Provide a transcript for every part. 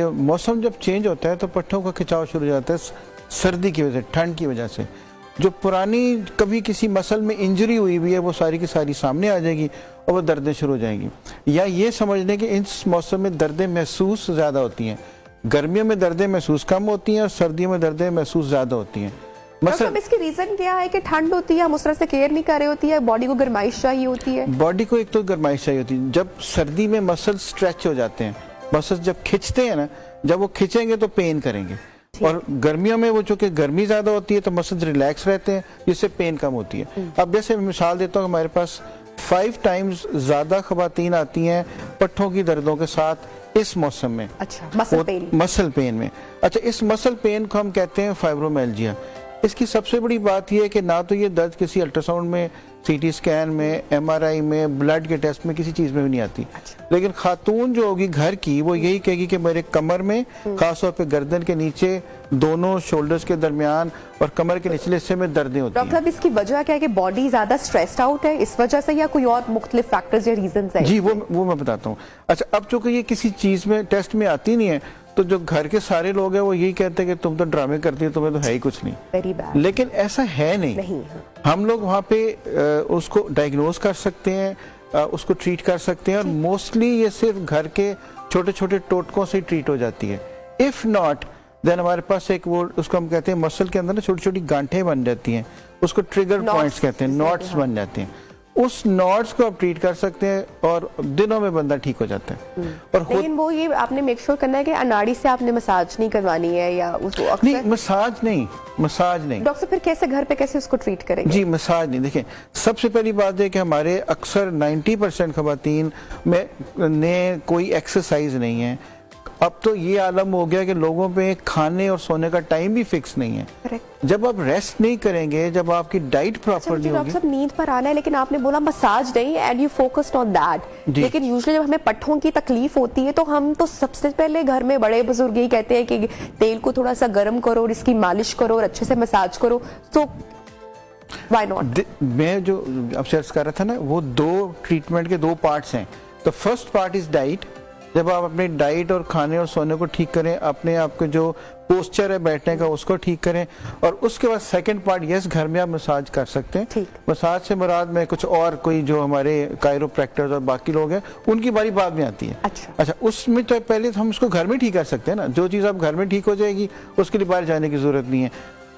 मौसम जब चेंज होता है तो पट्टों का खिंचाव शुरू हो जाता है सर्दी की वजह से, ठंड की वजह से। जो पुरानी कभी किसी मसल में इंजरी हुई हुई है वो सारी की सारी सामने आ जाएगी और वो दर्दें शुरू हो जाएंगी। या ये समझ लें कि इस मौसम में दर्दें महसूस ज़्यादा होती हैं, गर्मियों में दर्दें महसूस कम होती हैं और सर्दियों में दर्दें महसूस ज़्यादा होती हैं। मतलब इसकी रीजन क्या है कि ठंड होती है, हम उस तरह से केयर नहीं कर रहे होती है, बॉडी को गर्माइश चाहिए होती है? बॉडी को एक तो गर्माइश चाहिए होती है। जब सर्दी में मसल स्ट्रेच हो जाते हैं, मसल जब खिंचते हैं ना, जब वो खिंचेंगे तो पेन करेंगे। और गर्मियों में वो चूंकि गर्मी ज्यादा होती है तो मसल रिलैक्स रहते हैं, जिससे पेन कम होती है। अब जैसे मिसाल देता हूँ, हमारे पास 5 टाइम्स ज्यादा खवातीन आती हैं पट्ठों की दर्दों के साथ इस मौसम में। अच्छा, मसल पेन में। अच्छा, इस मसल पेन को हम कहते हैं फाइब्रोमियल्जिया। इसकी सबसे बड़ी बात यह है कि ना तो ये दर्द किसी अल्ट्रासाउंड में, सीटी स्कैन में, एमआरआई में, ब्लड के टेस्ट में, किसी चीज में भी नहीं आती। अच्छा। लेकिन खातून जो होगी घर की, वो यही कहेगी कि मेरे कमर में, खासतौर पे गर्दन के नीचे, दोनों शोल्डर्स के दरमियान और कमर के निचले हिस्से में दर्दें होती हैं। डॉक्टर, इसकी वजह क्या है कि बॉडी ज्यादा स्ट्रेस्ड आउट है इस वजह से, या कोई और मुख्तलिफ फैक्टर्स या रीजंस हैं? जी, वो मैं बताता हूँ। अच्छा, अब चूंकि ये किसी चीज में टेस्ट में आती नहीं है तो जो घर के सारे लोग हैं वो यही कहते हैं कि तुम तो ड्रामे करती हो, तुम्हें तो है ही कुछ नहीं। Very bad. लेकिन ऐसा है नहीं। हम लोग वहाँ पे उसको डायग्नोज कर सकते हैं, उसको ट्रीट कर सकते हैं, और मोस्टली ये सिर्फ घर के छोटे छोटे टोटकों से ट्रीट हो जाती है। इफ नॉट देन हमारे पास एक वो, उसको हम कहते हैं मसल के अंदर ना छोटी छोटी गांठें बन जाती हैं, उसको ट्रिगर पॉइंट्स कहते हैं, नॉट्स बन जाते हैं। उस नॉट्स को आप ट्रीट कर सकते हैं और दिनों में बंदा ठीक हो जाता है। और लेकिन वो ये आपने मेक श्योर करना है कि अनाड़ी से आपने मसाज नहीं करवानी है, या उसको अक्सर... नहीं, मसाज नहीं। डॉक्टर, फिर कैसे घर पे कैसे उसको ट्रीट करेंगे? जी, मसाज नहीं। देखिए, सबसे पहली बात है कि हमारे अक्सर 90% खवातीन में ने कोई एक्सरसाइज नहीं है। अब तो ये आलम हो गया कि लोगों पे खाने और सोने का टाइम भी फिक्स नहीं है। Correct. जब आप रेस्ट नहीं करेंगे, जब आपकी डाइट प्रॉपर नहीं होगी। डॉक्टर, नींद पर आना है, लेकिन आपने बोला मसाज नहीं, and you focused on that. लेकिन यूजुअली जब हमें पट्ठों की तकलीफ होती है तो हम तो सबसे पहले घर में बड़े बुजुर्ग यही कहते हैं कि तेल को थोड़ा सा गर्म करो और इसकी मालिश करो और अच्छे से मसाज करो। तो व्हाई नॉट? मैं जो आपसे अर्ज कर रहा था ना, वो 2 ट्रीटमेंट के 2 पार्ट्स हैं। तो फर्स्ट पार्ट इज डाइट। जब आप अपने डाइट और खाने और सोने को ठीक करें, अपने आप के जो पोस्चर है बैठने का उसको ठीक करें, और उसके बाद सेकंड पार्ट, यस, घर में आप मसाज कर सकते हैं। मसाज से मुराद में कुछ और कोई जो हमारे कायरोप्रैक्टर्स और बाकी लोग हैं उनकी बारी बाद में आती है। अच्छा, उसमें तो पहले हम उसको घर में ठीक कर सकते हैं ना। जो चीज़ आप घर में ठीक हो जाएगी उसके लिए बाहर जाने की जरूरत नहीं है।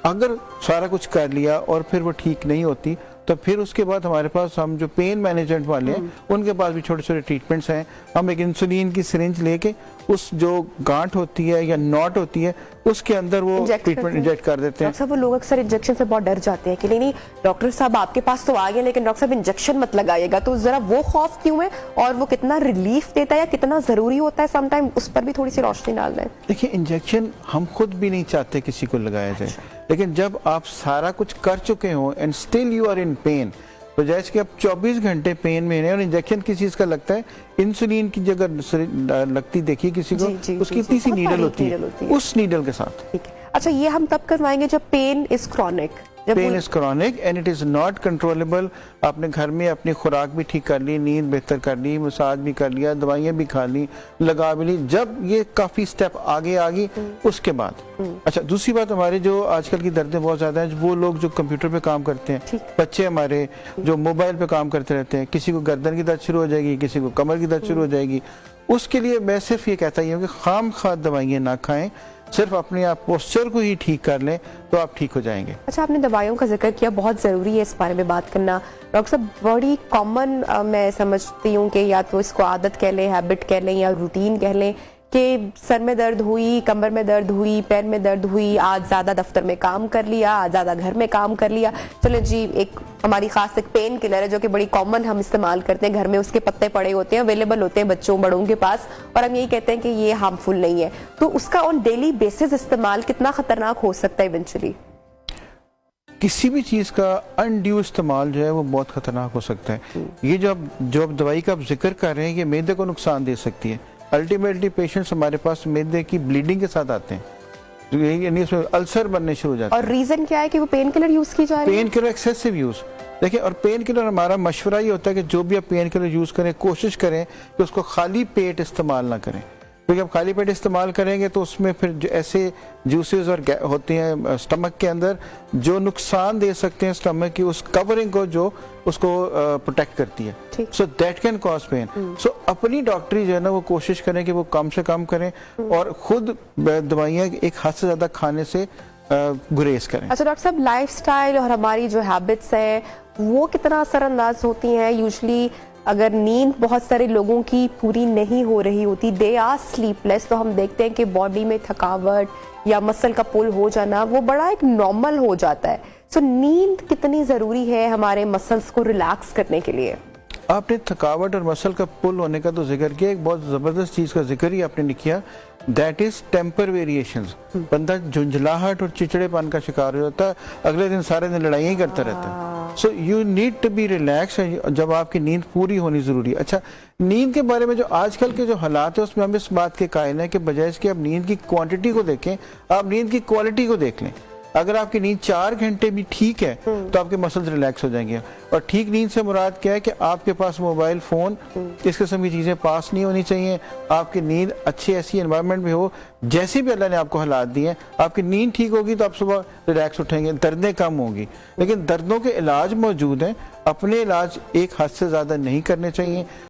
अगर सारा कुछ कर लिया और फिर वो ठीक नहीं होती तो फिर उसके बाद हमारे पास, हम जो पेन मैनेजमेंट वाले हैं उनके पास भी छोटे छोटे ट्रीटमेंट्स हैं। हम एक इंसुलिन की सिरिंज लेके उस जो गांठ होती है या नॉट होती है उसके अंदर वो ट्रीटमेंट इंजेक्ट कर देते हैं। डॉक्टर साहब, वो लोग अक्सर इंजेक्शन से बहुत डर जाते हैं कि नहीं डॉक्टर साहब आपके पास तो आ गए लेकिन डॉक्टर साहब इंजेक्शन मत लगाइएगा, तो जरा वो खौफ क्यों है, और वो कितना रिलीफ देता है या कितना जरूरी होता है समटाइम, उस पर भी थोड़ी सी रोशनी डाल दें। देखिए, इंजेक्शन हम खुद भी नहीं चाहते किसी को लगाया जाए। लेकिन जब आप सारा कुछ कर चुके हो and still you are in pain, तो जैसे कि आप 24 घंटे पेन में हैं, और इंजेक्शन किस चीज का लगता है, इंसुलिन की जगह लगती देखिए किसी को, उसकी इतनी सी नीडल होती है, उस नीडल के साथ। अच्छा, ये हम तब करवाएंगे जब pain is chronic. Pain is chronic and it is not controllable. आपने घर में अपनी खुराक भी ठीक कर ली, नींद बेहतर कर ली, मसाज भी कर लिया, दवाइयां भी खा ली, लगा भी ली, जब ये काफी स्टेप आगे आ गई उसके बाद। अच्छा, दूसरी बात, हमारे जो आजकल की दर्दें बहुत ज्यादा हैं, वो लोग जो कंप्यूटर पे काम करते हैं, बच्चे हमारे जो मोबाइल पे काम करते रहते हैं, किसी को गर्दन की दर्द शुरू हो जाएगी, किसी को कमर की दर्द शुरू हो जाएगी। उसके लिए मैं सिर्फ ये कहता हूँ कि खामखा दवाइयाँ ना खाएं, सिर्फ अपने आप पोस्चर को ही ठीक कर लें तो आप ठीक हो जाएंगे। अच्छा, आपने दवाइयों का जिक्र किया, बहुत ज़रूरी है इस बारे में बात करना। डॉक्टर साहब, बड़ी कॉमन मैं समझती हूँ कि या तो इसको आदत कह लें, हैबिट कह लें, या रूटीन कह लें कि सर में दर्द हुई, कमर में दर्द हुई, पैर में दर्द हुई, आज ज़्यादा दफ्तर में काम कर लिया, आज ज़्यादा घर में काम कर लिया, चलो जी, एक हमारी खास एक पेन किलर है जो कि बड़ी कॉमन हम इस्तेमाल करते हैं घर में, उसके पत्ते पड़े होते हैं, अवेलेबल होते हैं बच्चों बड़ों के पास, और हम यही कहते हैं कि ये हार्मफुल नहीं है। तो उसका ऑन डेली बेसिस इस्तेमाल कितना खतरनाक हो सकता है इवेंचुअली? किसी भी चीज का अनड्यू इस्तेमाल जो है वो बहुत खतरनाक हो सकता है। ये जो अब दवाई का आप जिक्र कर रहे हैं, ये मैदे को नुकसान दे सकती है। अल्टीमेटली पेशेंट्स हमारे पास मैदे की ब्लीडिंग के साथ आते हैं, यानी उसमें अल्सर बनने शुरू हो जाते हैं। और रीजन क्या है कि वो पेन किलर यूज की जा रही है? Pain killer excessive use. देखिए, और पेन किलर, हमारा मशवरा ये होता है कि जो भी आप पेन किलर यूज करें, कोशिश करें कि उसको खाली पेट इस्तेमाल ना करें। क्योंकि आप खाली पेट इस्तेमाल करेंगे तो उसमें फिर जो ऐसे जूसेस और होते हैं स्टमक के अंदर जो नुकसान दे सकते हैं स्टमक की उस कवरिंग को जो उसको प्रोटेक्ट करती है, ठीक। So that can cause pain. So अपनी डॉक्टरी जो है ना वो कोशिश करें कि वो कम से कम करें और खुद दवाइयाँ एक हद से ज़्यादा खाने से गुरेज करें। अच्छा डॉक्टर साहब, लाइफस्टाइल और हमारी जो हैबिट्स हैं वो कितना असरअंदाज होती हैं? यूजुअली अगर नींद बहुत सारे लोगों की पूरी नहीं हो रही होती, दे आर स्लीपलेस, तो हम देखते हैं कि बॉडी में थकावट या मसल का पुल हो जाना वो बड़ा एक नॉर्मल हो जाता है। सो नींद कितनी ज़रूरी है हमारे मसल्स को रिलैक्स करने के लिए? आपने थकावट और मसल का पुल होने का तो जिक्र किया, एक बहुत ज़बरदस्त चीज़ का जिक्र ही आपने नहीं किया, दैट इज टेम्पर वेरिएशंस। बंदा झुंझलाहट और चिड़चिड़ेपन का शिकार हो जाता है, अगले दिन सारे दिन लड़ाइयाँ ही करता रहता है। So you need to be relax, जब आपकी नींद पूरी होनी ज़रूरी है। अच्छा, नींद के बारे में जो आजकल के जो हालात है उसमें हम इस बात के कायल हैं कि बजाय इसके आप नींद की क्वांटिटी को देखें, आप नींद की क्वालिटी को देख लें। अगर आपकी नींद 4 घंटे भी ठीक है तो आपके मसल्स रिलैक्स हो जाएंगे। और ठीक नींद से मुराद क्या है कि आपके पास मोबाइल फोन इस किस्म की चीजें पास नहीं होनी चाहिए। आपकी नींद अच्छी ऐसी एनवायरनमेंट में हो जैसे भी अल्लाह ने आपको हालात दिए हैं, आपकी नींद ठीक होगी तो आप सुबह रिलैक्स उठेंगे, दर्दें कम होंगी। लेकिन दर्दों के इलाज मौजूद हैं, अपने इलाज एक हद से ज्यादा नहीं करने चाहिए।